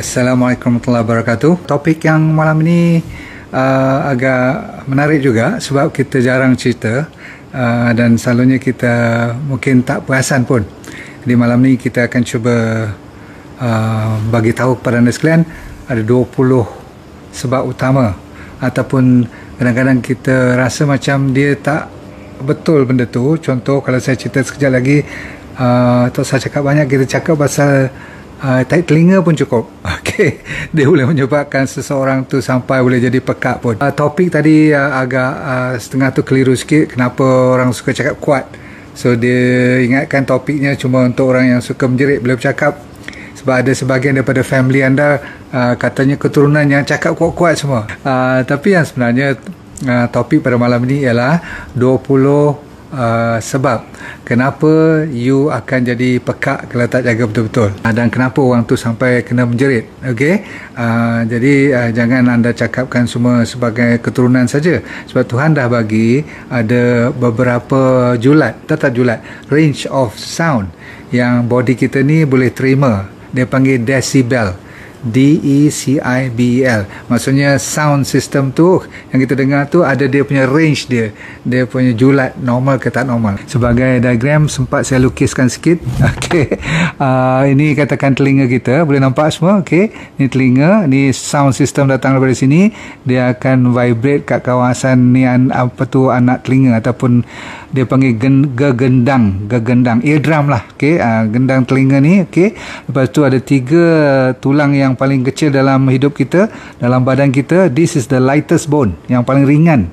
Assalamualaikum warahmatullahi wabarakatuh. Topik yang malam ini agak menarik juga sebab kita jarang cerita dan selalunya kita mungkin tak perasan pun. Jadi malam ni kita akan cuba bagi tahu kepada anda sekalian ada 20 sebab utama ataupun kadang-kadang kita rasa macam dia tak betul benda tu. Contoh kalau saya cerita sekejap lagi, tak saya cakap banyak, kita cakap pasal tarik telinga pun cukup. Okey, dia boleh menyebabkan seseorang tu sampai boleh jadi pekak pun. Topik tadi agak setengah tu keliru sikit. Kenapa orang suka cakap kuat? So dia ingatkan topiknya cuma untuk orang yang suka menjerit bila bercakap. Sebab ada sebahagian daripada family anda katanya keturunan yang cakap kuat-kuat semua. Tapi yang sebenarnya topik pada malam ini ialah 20 sebab kenapa you akan jadi pekak kalau tak jaga betul-betul, dan kenapa orang tu sampai kena menjerit. Okey, jadi jangan anda cakapkan semua sebagai keturunan saja, sebab Tuhan dah bagi ada beberapa range of sound yang body kita ni boleh terima. Dia panggil decibel, D-E-C-I-B-E-L. Maksudnya sound system tu yang kita dengar tu ada dia punya range dia punya julat, normal ke tak normal. Sebagai diagram sempat saya lukiskan sikit. Okey, ini katakan telinga kita, boleh nampak semua. Okey, ni telinga, ni sound system datang daripada sini, dia akan vibrate kat kawasan ni anak telinga ataupun dia panggil gegendang, eardrum lah. Okey, gendang telinga ni. Okey, lepas tu ada 3 tulang yang paling kecil dalam hidup kita, dalam badan kita. This is the lightest bone, yang paling ringan.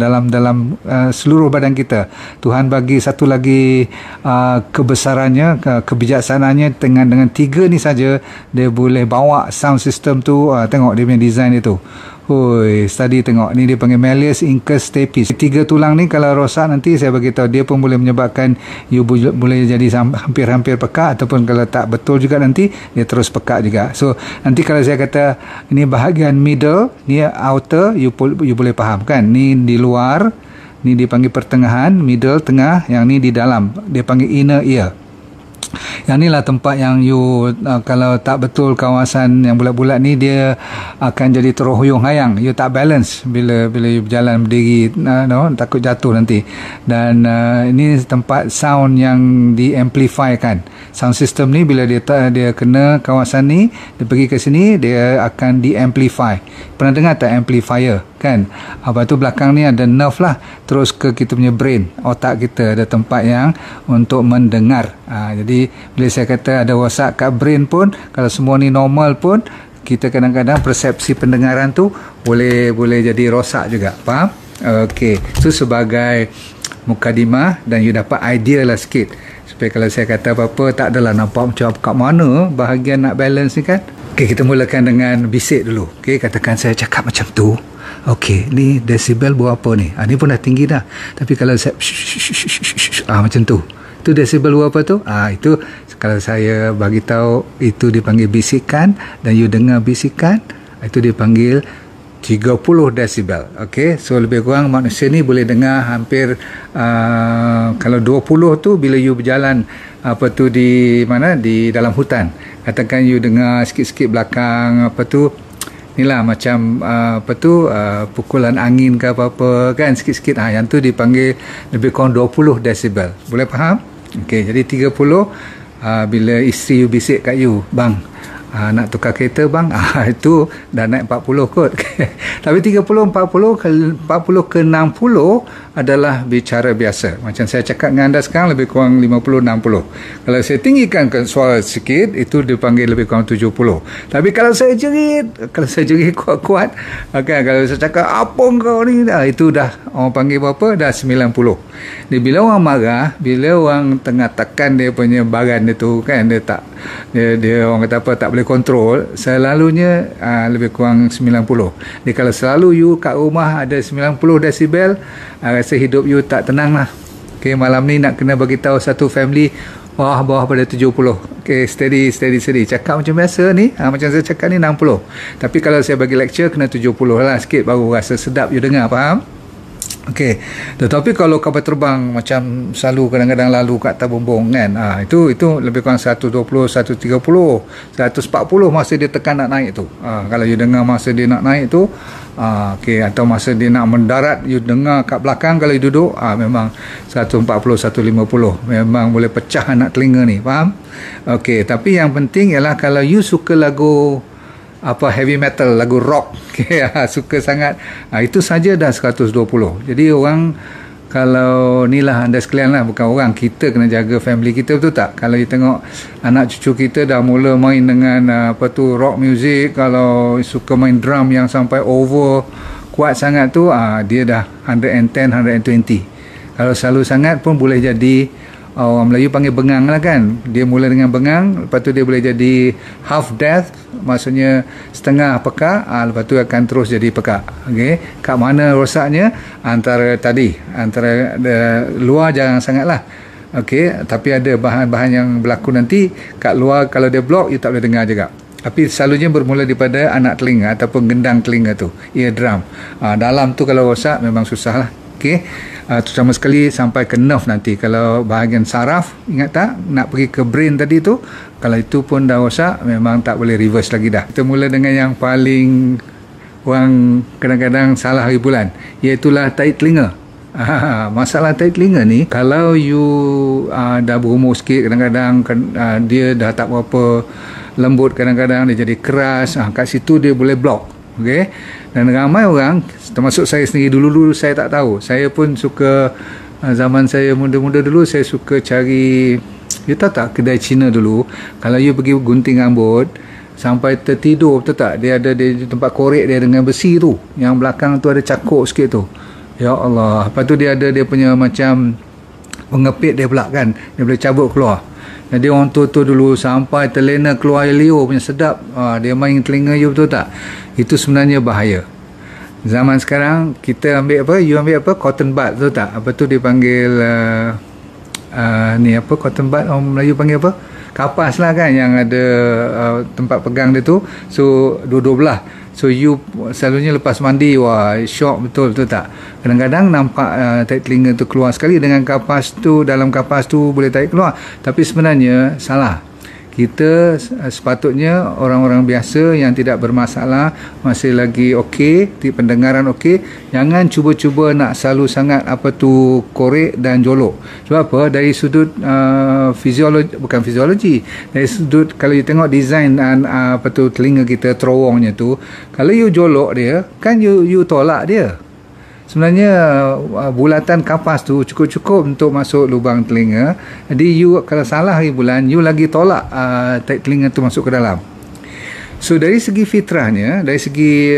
Dalam seluruh badan kita. Tuhan bagi satu lagi kebesarannya, kebijaksanaannya, dengan 3 ni saja dia boleh bawa sound system tu. Tengok dia punya design itu. Study tengok ni, dia panggil Malleus Incus Stapes. 3 tulang ni kalau rosak nanti saya bagi tahu, dia pun boleh menyebabkan you boleh jadi hampir-hampir pekak, ataupun kalau tak betul juga nanti dia terus pekak juga. So nanti kalau saya kata ini bahagian middle, ni outer, you boleh faham kan, ni di luar, ni dipanggil pertengahan, middle tengah, yang ni di dalam, dia panggil inner ear. Yang ni lah tempat yang you kalau tak betul kawasan yang bulat-bulat ni, dia akan jadi terhuyung-hayang. You tak balance bila you berjalan berdiri, takut jatuh nanti. Dan ini tempat sound yang di-amplify kan. Sound system ni bila dia kena kawasan ni, dia pergi ke sini, dia akan di-amplify. Pernah dengar tak amplifier kan? Lepas tu belakang ni ada nerve lah, terus ke kita punya brain, otak kita, ada tempat yang untuk mendengar. Jadi bila saya kata ada rosak kat brain pun, kalau semua ni normal pun, kita kadang-kadang persepsi pendengaran tu boleh jadi rosak juga. Faham? Okey, itu sebagai mukadimah, dan you dapat idea lah sikit, supaya kalau saya kata apa-apa tak adalah nampak macam kat mana bahagian nak balance ni kan. Okey, kita mulakan dengan bisik dulu. Okey, katakan saya cakap macam tu. Okey, ni desibel berapa ni? Ni pun dah tinggi dah. Tapi kalau saya macam tu, itu desibel berapa tu? Itu kalau saya bagi tahu, itu dipanggil bisikan, dan you dengar bisikan, itu dipanggil 30 desibel. Okey, so lebih kurang manusia ni boleh dengar hampir kalau 20 tu bila you berjalan di mana, di dalam hutan. Katakan you dengar sikit-sikit belakang inilah macam pukulan angin ke apa-apa kan, sikit-sikit. Yang tu dipanggil lebih kurang 20 desibel. Boleh faham? Okey, jadi 30 bila isteri you bisik kat you, bang, nak tukar kereta bang, itu dah naik 40 kot. Tapi 30, 40 ke 60 adalah bicara biasa. Macam saya cakap dengan anda sekarang, lebih kurang 50, 60. Kalau saya tinggikan ke suara sikit, itu dipanggil lebih kurang 70. Tapi kalau saya jerit kuat-kuat, kalau saya cakap apa kau ni, itu dah orang panggil berapa, dah 90. Jadi bila orang marah, bila orang tengah tekan dia punya badan dia tu kan, dia orang kata apa, tak boleh kontrol, selalunya lebih kurang 90. Jadi kalau selalu you kat rumah ada 90 desibel, rasa hidup you tak tenang lah. Okay, malam ni nak kena bagi tahu satu family bawah pada 70. Okay, steady. Cakap macam biasa ni, macam saya cakap ni 60. Tapi kalau saya bagi lecture, kena 70 lah sikit, baru rasa sedap you dengar. Faham? Okey, tetapi kalau kapal terbang macam selalu kadang-kadang lalu kat atas bumbung kan, itu lebih kurang 120, 130, 140 masa dia tekan nak naik tu. Kalau you dengar masa dia nak naik tu, okey, atau masa dia nak mendarat, you dengar kat belakang kalau you duduk, memang 140, 150, memang boleh pecah anak telinga ni, faham? Okey, tapi yang penting ialah kalau you suka lagu heavy metal, lagu rock, okay, suka sangat, itu saja dah 120. Jadi orang, kalau ni lah anda sekalian lah, bukan orang, kita kena jaga family kita, betul tak? Kalau you tengok anak cucu kita dah mula main dengan rock music, kalau suka main drum yang sampai over kuat sangat tu, dia dah 110, 120. Kalau selalu sangat pun boleh jadi, orang Melayu panggil bengang lah kan. Dia mula dengan bengang, lepas tu dia boleh jadi half deaf, maksudnya setengah pekak, lepas tu akan terus jadi pekak. Okey, kat mana rosaknya? Antara luar jangan sangat lah. Okey, tapi ada bahan-bahan yang berlaku nanti kat luar, kalau dia block, you tak boleh dengar juga. Tapi selalunya bermula daripada anak telinga ataupun gendang telinga tu, eardrum. Dalam tu kalau rosak memang susah lah. Okey, terutama sekali sampai ke nerve nanti. Kalau bahagian saraf, ingat tak nak pergi ke brain tadi tu, kalau itu pun dah rosak, memang tak boleh reverse lagi dah. Kita mula dengan yang paling orang kadang-kadang salah hari bulan, iaitulah tahi telinga. Masalah tahi telinga ni, kalau you dah berumur sikit, kadang-kadang dia dah tak berapa lembut, kadang-kadang dia jadi keras, kat situ dia boleh block. Okey, dan ramai orang, termasuk saya sendiri, dulu saya tak tahu. Saya pun suka, zaman saya muda-muda dulu, saya suka cari, you tahu tak, kedai Cina dulu, kalau you pergi gunting rambut sampai tertidur, betul tak, dia ada tempat korek dia dengan besi tu, yang belakang tu ada cakuk sikit tu, ya Allah. Lepas tu dia ada dia punya macam pengepit dia pula kan, dia boleh cabut keluar. Jadi orang tua dulu sampai terlena keluar air liur punya sedap, dia main telinga you, betul tak? Itu sebenarnya bahaya. Zaman sekarang kita ambil apa, you ambil apa, cotton bud, betul tak? Apa tu dia panggil ni apa, cotton bud orang Melayu panggil apa, kapas lah kan, yang ada tempat pegang dia tu, so dua-dua belah. So you selalunya lepas mandi, wah shock betul tak? Kadang-kadang nampak tahi telinga tu keluar sekali dengan kapas tu, dalam kapas tu boleh tarik keluar, tapi sebenarnya salah. Kita sepatutnya orang-orang biasa yang tidak bermasalah, masih lagi okey, pendengaran okey, jangan cuba-cuba nak selalu sangat korek dan jolok. Sebab apa? Dari sudut fisiologi, dari sudut kalau you tengok design telinga kita, terowongnya tu, kalau you jolok dia kan, you tolak dia. Sebenarnya bulatan kapas tu cukup-cukup untuk masuk lubang telinga. Jadi you kalau salah hari bulan, you lagi tolak tahi telinga tu masuk ke dalam. So dari segi fitrahnya, dari segi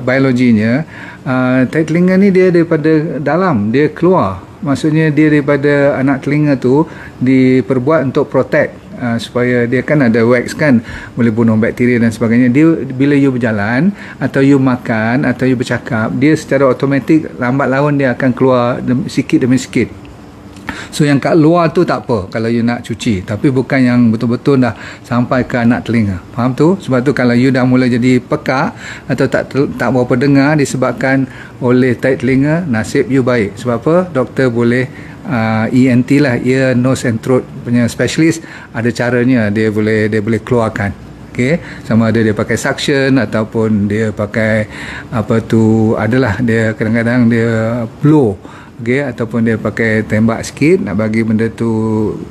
biologinya, tahi telinga ni dia daripada dalam, dia keluar. Maksudnya dia daripada anak telinga tu diperbuat untuk protect, supaya dia kan ada wax kan, boleh bunuh bakteria dan sebagainya. Dia bila you berjalan atau you makan atau you bercakap, dia secara automatik lambat laun dia akan keluar sikit demi sikit. So yang kat luar tu tak apa kalau you nak cuci, tapi bukan yang betul-betul dah sampai ke anak telinga. Faham tu? Sebab tu kalau you dah mula jadi pekak atau tak berapa dengar disebabkan oleh tahi telinga, nasib you baik. Sebab apa? Doktor boleh ENT lah, ear, nose and throat punya specialist, ada caranya, dia boleh keluarkan. Okey, sama ada dia pakai suction ataupun dia pakai adalah dia kadang-kadang dia blow, okey, ataupun dia pakai tembak sikit nak bagi benda tu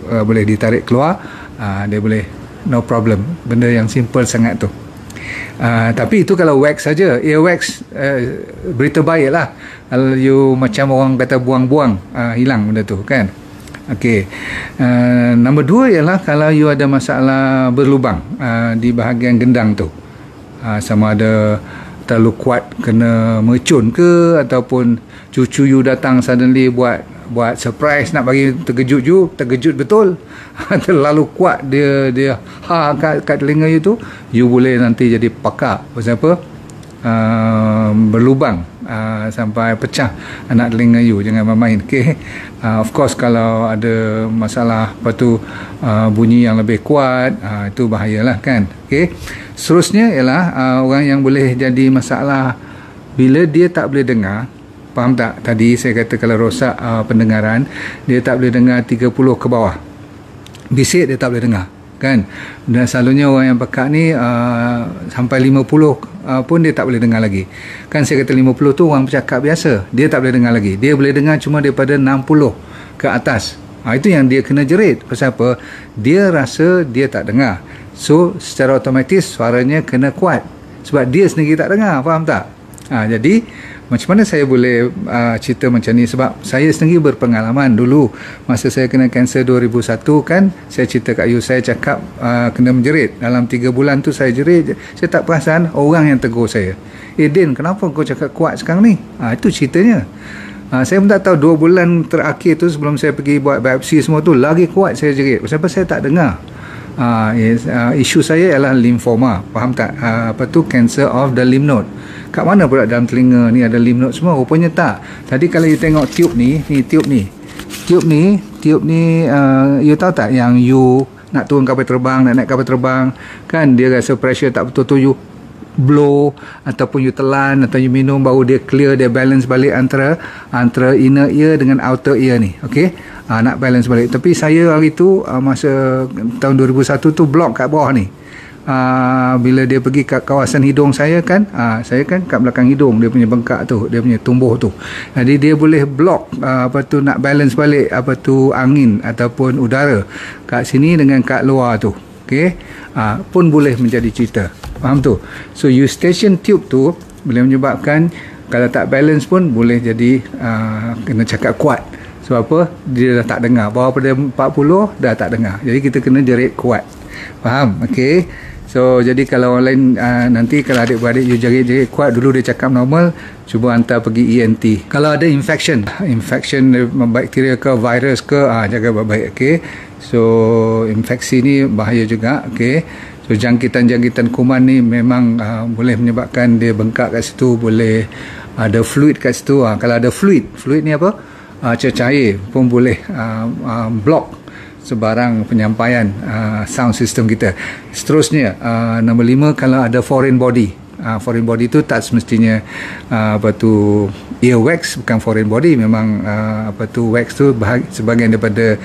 boleh ditarik keluar, dia boleh, no problem, benda yang simple sangat tu. Tapi itu kalau wax saja. Earwax berita baik lah. Kalau you macam orang kata buang-buang, hilang benda tu kan. Okey. Nombor 2 ialah kalau you ada masalah berlubang di bahagian gendang tu, sama ada terlalu kuat kena mercun ke, ataupun cucu you datang suddenly buat surprise nak bagi terkejut betul, terlalu kuat dia kat telinga you tu, you boleh nanti jadi pakak. Pasal apa? Berlubang sampai pecah anak telinga you. Jangan main-main. Okay? Of course kalau ada masalah bunyi yang lebih kuat, itu bahayalah kan. Okay? Seterusnya ialah orang yang boleh jadi masalah bila dia tak boleh dengar, Faham tak? Tadi saya kata kalau rosak pendengaran, dia tak boleh dengar 30 ke bawah. Bisik dia tak boleh dengar, kan? Dan selalunya orang yang pekak ni sampai 50 pun dia tak boleh dengar lagi. Kan saya kata 50 tu orang bercakap biasa, dia tak boleh dengar lagi. Dia boleh dengar cuma daripada 60 ke atas. Itu yang dia kena jerit. Pasal apa? Dia rasa dia tak dengar. So secara otomatis suaranya kena kuat, sebab dia sendiri tak dengar. Faham tak? Jadi macam mana saya boleh cerita macam ni? Sebab saya sendiri berpengalaman dulu masa saya kena kanser 2001 kan, saya cerita kat you, saya cakap kena menjerit. Dalam 3 bulan tu saya jerit, saya tak perasan orang yang tegur saya, Din, kenapa kau cakap kuat sekarang ni? Itu ceritanya. Saya pun tak tahu 2 bulan terakhir tu sebelum saya pergi buat biopsi semua tu, lagi kuat saya jerit. Sebab saya tak dengar. Isu saya ialah limfoma. Faham tak? Cancer of the lymph node. Kat mana pula dalam telinga ni ada lymph node semua? Rupanya tak. Tadi kalau you tengok tube ni, tube ni you tahu tak yang you nak turun kapal terbang, nak naik kapal terbang, kan dia rasa pressure tak betul tu, you blow ataupun you telan atau you minum, baru dia clear, dia balance balik antara inner ear dengan outer ear ni. Okey, nak balance balik. Tapi saya hari tu masa tahun 2001 tu block kat bawah ni. Bila dia pergi kat kawasan hidung saya kan, saya kan kat belakang hidung, dia punya bengkak tu, dia punya tumbuh tu. Jadi dia boleh block nak balance balik angin ataupun udara kat sini dengan kat luar tu. Okey, pun boleh menjadi cerita. Faham tu? So eustachian tube tu boleh menyebabkan kalau tak balance pun boleh jadi kena cakap kuat. Sebab apa? Dia dah tak dengar. Bawah pada 40 dah tak dengar. Jadi kita kena jerit kuat. Faham? Okey. So jadi kalau orang lain nanti kalau adik-beradik you jerit-jerit kuat, dulu dia cakap normal, cuba hantar pergi ENT. Kalau ada infection bakteria ke virus ke, jaga baik-baik. Okey. So infeksi ni bahaya juga. Okey. So jangkitan kuman ni memang boleh menyebabkan dia bengkak kat situ, boleh ada fluid kat situ. Kalau ada fluid ni apa? Cair pun boleh block sebarang penyampaian sound system kita. Seterusnya nombor 5, kalau ada foreign body. Foreign body tu tak semestinya earwax, bukan foreign body. Memang wax tu sebahagian daripada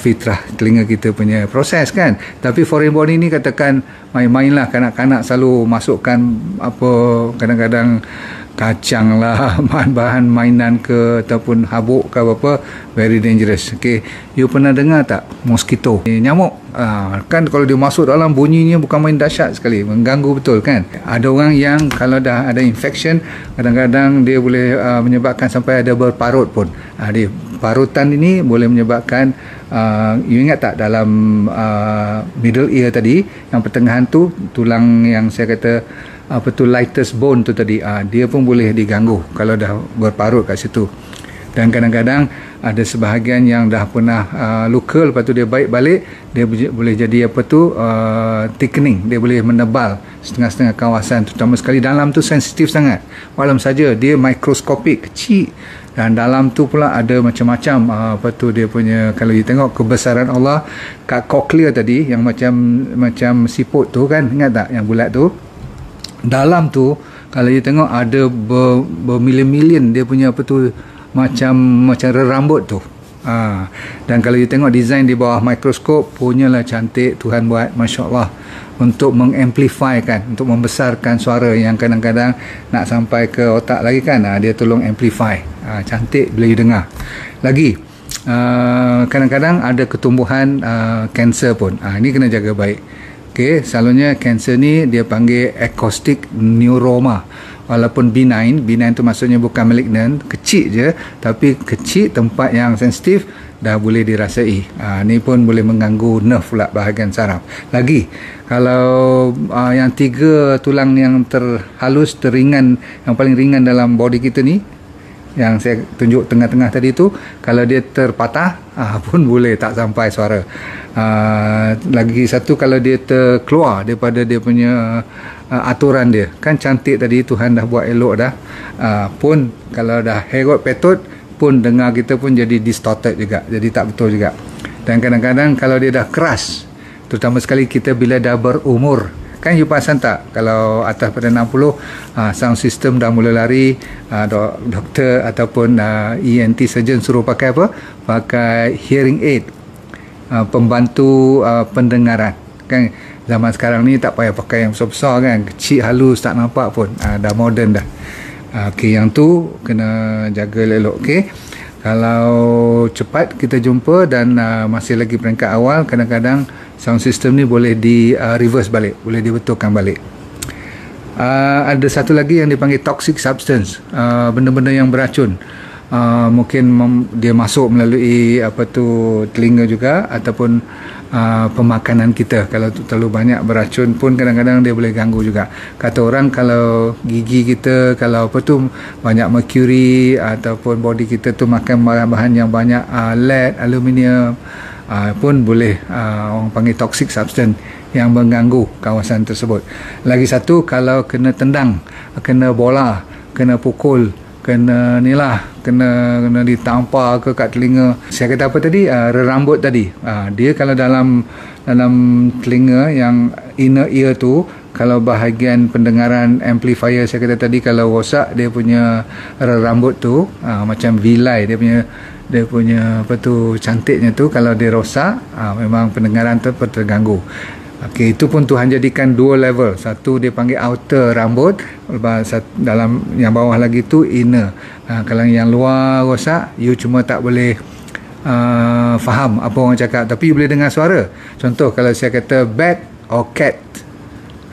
fitrah telinga kita punya proses kan. Tapi foreign body ni katakan main-main lah, kanak-kanak selalu masukkan kadang-kadang kacang lah, bahan-bahan mainan ke ataupun habuk ke apa, very dangerous. Okay, you pernah dengar tak mosquito, nyamuk? Kan kalau dia masuk dalam, bunyinya bukan main dahsyat sekali, mengganggu betul kan. Ada orang yang kalau dah ada infection, kadang-kadang dia boleh menyebabkan sampai ada berparut pun. Dia parutan ini boleh menyebabkan you ingat tak dalam middle ear tadi, yang pertengahan tu, tulang yang saya kata lightest bone tu tadi, dia pun boleh diganggu kalau dah berparut kat situ. Dan kadang-kadang ada sebahagian yang dah pernah luka, lepas tu dia baik balik, dia boleh jadi thickening, dia boleh menebal setengah-setengah kawasan, terutama sekali dalam tu sensitif sangat. Walau saja dia mikroskopik, kecil, dan dalam tu pula ada macam-macam dia punya, kalau you tengok kebesaran Allah kat koklia tadi, yang macam siput tu kan, ingat tak yang bulat tu? Dalam tu kalau you tengok ada bermilion-milion dia punya macam rambut tu. Dan kalau you tengok design di bawah mikroskop, punyalah cantik, Tuhan buat, Masya Allah, untuk mengamplify kan, untuk membesarkan suara yang kadang-kadang nak sampai ke otak lagi kan, dia tolong amplify. Cantik bila you dengar. Lagi kadang-kadang ada ketumbuhan kanser pun, ini kena jaga baik. Okay, selalunya kanser ni dia panggil acoustic neuroma. Walaupun benign tu maksudnya bukan malignant, kecil je, tapi kecil, tempat yang sensitif dah boleh dirasai. Ni pun boleh mengganggu nerve pula, bahagian saraf. Lagi kalau yang 3 tulang yang terhalus, teringan, yang paling ringan dalam body kita ni, yang saya tunjuk tengah-tengah tadi tu, kalau dia terpatah pun boleh tak sampai suara. Lagi satu, kalau dia terkeluar daripada dia punya aturan dia, kan cantik tadi, Tuhan dah buat elok dah, pun kalau dah herot petut pun dengar kita pun jadi distorted juga, jadi tak betul juga. Dan kadang-kadang kalau dia dah keras, terutama sekali kita bila dah berumur kan you perasan tak kalau atas pada 60 sound system dah mula lari, doktor ataupun ENT surgeon suruh pakai apa? Pakai hearing aid, pembantu pendengaran kan. Zaman sekarang ni tak payah pakai yang besar-besar kan, kecil halus tak nampak pun, dah moden dah. Okey, yang tu kena jaga elok. Okey, kalau cepat kita jumpa dan masih lagi peringkat awal, kadang-kadang sound system ni boleh di reverse balik, boleh dibetulkan balik. Ada satu lagi yang dipanggil toxic substance, benda-benda yang beracun. Mungkin dia masuk melalui telinga juga, ataupun pemakanan kita. Kalau terlalu banyak beracun pun kadang-kadang dia boleh ganggu juga. Kata orang kalau gigi kita kalau banyak mercury, ataupun body kita tu makan bahan-bahan yang banyak lead, aluminium, pun boleh orang panggil toxic substance yang mengganggu kawasan tersebut. Lagi satu, kalau kena tendang, kena bola, kena pukul, kena kena ditampar ke kat telinga. Saya kata apa tadi? Rambut tadi. Dia kalau dalam telinga yang inner ear tu, kalau bahagian pendengaran amplifier saya kata tadi kalau rosak, dia punya rambut tu macam vilai, dia punya cantiknya tu, kalau dia rosak, memang pendengaran tu terganggu. Okey, itu pun Tuhan jadikan dua level. Satu dia panggil outer rambut, dalam yang bawah lagi tu inner. Kalau yang luar rosak, you cuma tak boleh faham apa orang cakap, tapi you boleh dengar suara. Contoh, kalau saya kata bat or cat,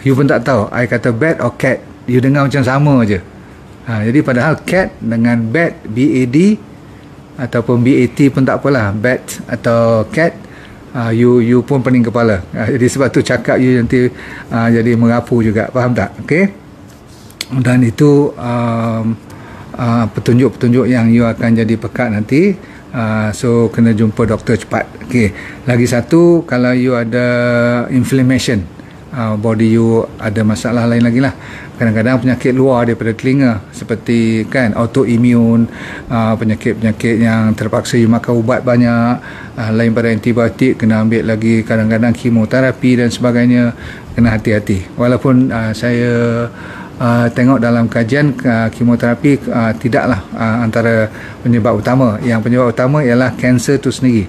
you pun tak tahu I kata bat or cat, you dengar macam sama je. Jadi padahal cat dengan bat, BAD ataupun BAT pun tak apalah, bat atau cat, you pun pening kepala. Jadi sebab tu cakap you nanti jadi merapu juga, faham tak? Okey, dan itu petunjuk-petunjuk yang you akan jadi pekat nanti. So kena jumpa doktor cepat. Okey, lagi satu, kalau you ada inflammation, body you ada masalah lain lagi lah, kadang-kadang penyakit luar daripada telinga, seperti kan autoimmune, penyakit-penyakit yang terpaksa you makan ubat banyak, lain pada antibiotik, kena ambil lagi kadang-kadang kemoterapi dan sebagainya, kena hati-hati. Walaupun saya tengok dalam kajian, kemoterapi tidaklah antara penyebab utama. Yang penyebab utama ialah kanser tu sendiri.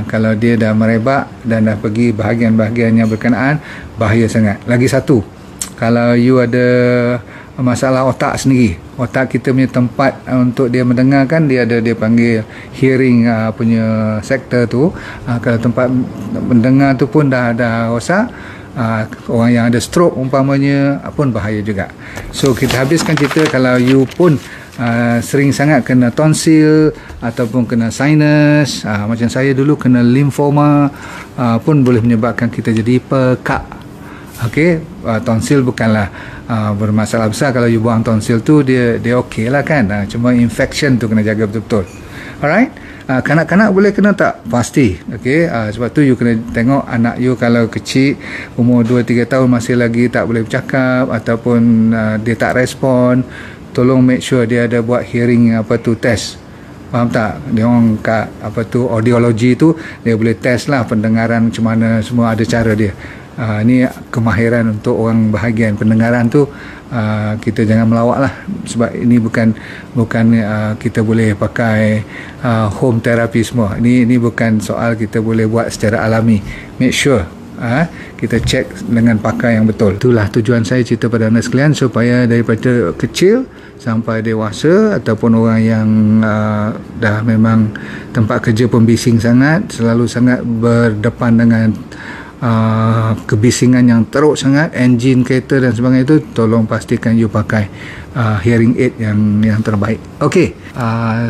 Kalau dia dah merebak dan dah pergi bahagian-bahagian yang berkenaan, bahaya sangat. Lagi satu, kalau you ada masalah otak sendiri, otak kita punya tempat untuk dia mendengar kan, dia panggil hearing punya sektor tu, kalau tempat mendengar tu pun dah rosak, orang yang ada stroke umpamanya pun bahaya juga. So kita habiskan cerita, kalau you pun sering sangat kena tonsil ataupun kena sinus, macam saya dulu kena lymphoma, pun boleh menyebabkan kita jadi pekak. Okey, tonsil bukanlah bermasalah besar. Kalau you buang tonsil tu, dia okey lah kan, cuma infection tu kena jaga betul-betul. Alright, kanak-kanak boleh kena tak? Pasti. Okey, sebab tu you kena tengok anak you kalau kecil, umur 2-3 tahun masih lagi tak boleh bercakap ataupun dia tak respon, tolong make sure dia ada buat hearing test. Faham tak? Dia orang kat audiology tu, dia boleh test lah pendengaran macam mana, semua ada cara dia. Ini kemahiran untuk orang bahagian pendengaran tu. Kita jangan melawak lah, sebab ini bukan kita boleh pakai home therapy semua. Ini bukan soal kita boleh buat secara alami. Make sure kita cek dengan pakar yang betul. Itulah tujuan saya cerita pada anda sekalian, supaya daripada kecil sampai dewasa, ataupun orang yang dah memang tempat kerja pembising sangat, selalu sangat berdepan dengan kebisingan yang teruk sangat, enjin kereta dan sebagainya itu, tolong pastikan you pakai hearing aid yang terbaik. Okey,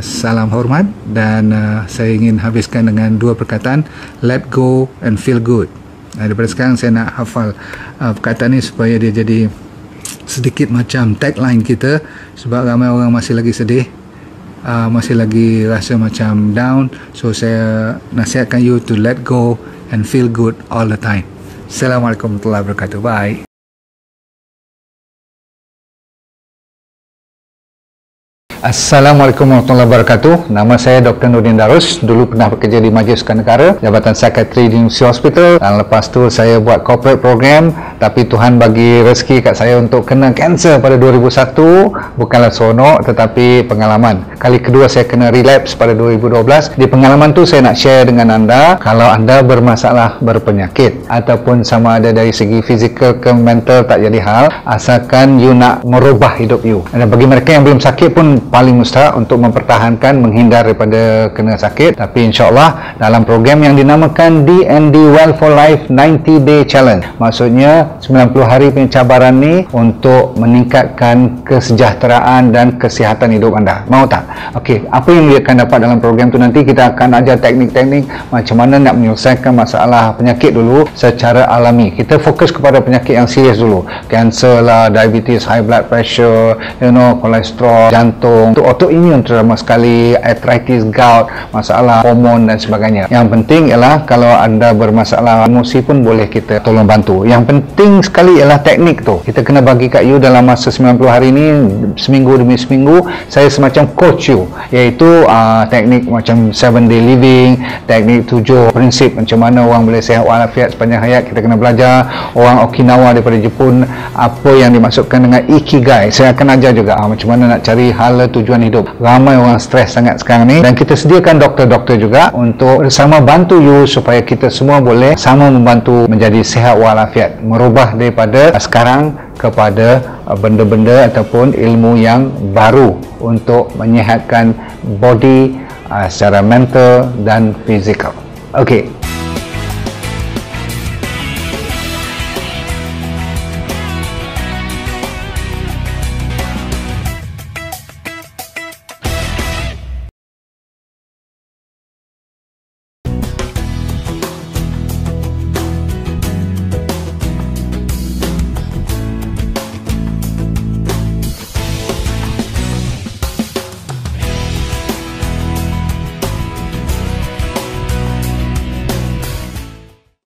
salam hormat, dan saya ingin habiskan dengan dua perkataan, let go and feel good. Daripada sekarang saya nak hafal perkataan ni supaya dia jadi sedikit macam tagline kita, sebab ramai orang masih lagi sedih, masih lagi rasa macam down. So saya nasihatkan you to let go and feel good all the time. Assalamualaikum warahmatullahi wabarakatuh. Bye. Assalamualaikum warahmatullahi wabarakatuh. Nama saya Dr. Nurdin Darus. Dulu pernah bekerja di Majlis Sukan Negara, Jabatan Psikiatri di University Hospital, dan lepas tu saya buat corporate program. Tapi Tuhan bagi rezeki kat saya untuk kena kanser pada 2001. Bukanlah seronok tetapi pengalaman. Kali kedua saya kena relapse pada 2012. Di pengalaman tu saya nak share dengan anda, kalau anda bermasalah berpenyakit ataupun sama ada dari segi fizikal ke mental, tak jadi hal, asalkan you nak merubah hidup you. Dan bagi mereka yang belum sakit pun paling mustahak untuk mempertahankan, menghindar daripada kena sakit. Tapi insyaAllah dalam program yang dinamakan DND Well for Life 90 Day Challenge, maksudnya 90 hari pencabaran ni untuk meningkatkan kesejahteraan dan kesihatan hidup anda. Mau tak? Okey, apa yang dia akan dapat dalam program tu, nanti kita akan ajar teknik-teknik macam mana nak menyelesaikan masalah penyakit dulu secara alami. Kita fokus kepada penyakit yang serius dulu, kanser lah, diabetes, high blood pressure, kolesterol, jantung, untuk autoimun terutama sekali, arthritis, gout, masalah hormon dan sebagainya. Yang penting ialah kalau anda bermasalah emosi pun boleh kita tolong bantu. Yang penting sekali ialah teknik tu. Kita kena bagi kat you dalam masa 90 hari ni, seminggu demi seminggu, saya semacam coach you, iaitu teknik macam 7 day living, teknik 7 prinsip macam mana orang boleh sihat walafiat sepanjang hayat. Kita kena belajar. Orang Okinawa daripada Jepun, apa yang dimaksudkan dengan ikigai, saya akan ajar juga macam mana nak cari hala tujuan hidup. Ramai orang stres sangat sekarang ni, dan kita sediakan doktor-doktor juga untuk bersama bantu you supaya kita semua boleh sama membantu menjadi sihat walafiat, merubah daripada sekarang kepada benda-benda ataupun ilmu yang baru untuk menyihatkan body secara mental dan fizikal. Okey,